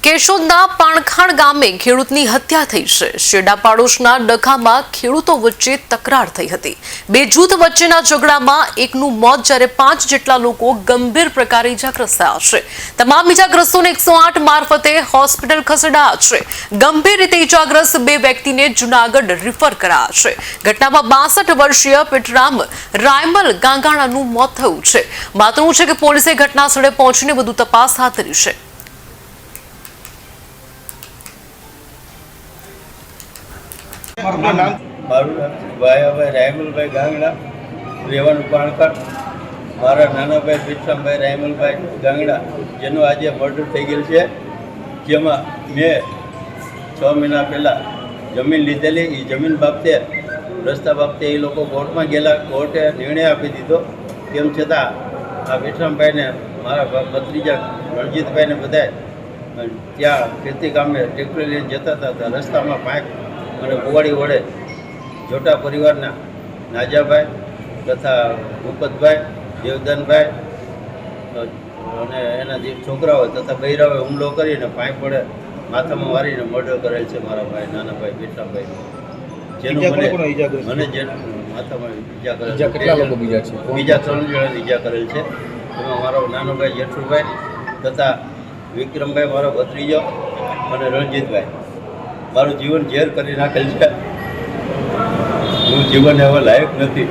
કેશોદના પાણખાણ ગામે ખેડૂતની હત્યા થઈ છે। શેડા પાડોશના ડખામાં ખેડૂતો વચ્ચે તકરાર થઈ હતી। બે જૂથ વચ્ચેના ઝઘડામાં એકનું મોત જ્યારે 5 જેટલા લોકો ગંભીર પ્રકારે ઇજાગ્રસ્ત થયા છે। તમામ ઇજાગ્રસ્તોને 108 મારફતે હોસ્પિટલ ખસેડાયા છે। ગંભીર રીતે ઇજાગ્રસ્ત બે વ્યક્તિને જૂનાગઢ રિફર કરાયા છે। ઘટનામાં 62 વર્ષીય પીટરામ રાયમલ ગાંગાણાનું મોત થયું છે। મહત્વનું છે કે પોલીસે ઘટના સ્થળે પહોંચીને વધુ તપાસ હાથ ધરી છે। મારું નામ ભાઈ રાયમલભાઈ ગાંગડા, રહેવાનું પાણખણ। મારા નાના ભાઈ પીઠરામભાઈ રાયમલભાઈ ગાંગડા, જેનું આજે મર્ડર થઈ ગયેલ છે, જેમાં મેં 6 મહિના પહેલાં જમીન લીધેલી। એ જમીન બાબતે રસ્તા બાબતે એ લોકો કોર્ટમાં ગયેલા। કોર્ટે નિર્ણય આપી દીધો। તેમ છતાં આ પીઠરામભાઈને મારા ભત્રીજા રણજીતભાઈને બધાય ત્યાં ખેતી કામે ટ્રેક્ટર લઈને જતા હતા। રસ્તામાં પાઇપ અને કુવાડી વડે જોટા પરિવારના નાજાભાઈ તથા ભૂપતભાઈ, દેવદાનભાઈ અને એના જે છોકરાઓ તથા બૈરાઓએ હુમલો કરીને પાઇપ વડે માથામાં મારીને મર્ડર કરેલ છે મારા ભાઈ નાના ભાઈ પીઠરામભાઈ। જેનું મને જે માથામાં ઈજા કરેલ છે। કેટલા લોકો બીજા છે? બીજા 3 જણાને ઈજા કરેલ છે। એમાં મારો નાનો ભાઈ જેઠુભાઈ તથા વિક્રમભાઈ મારો ભત્રીજો અને રણજીતભાઈ। મારું જીવન ઝેર કરી નાખેલ છે। હું જીવન એવા લાયક નથી।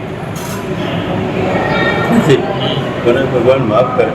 મને ભગવાન માફ કરે।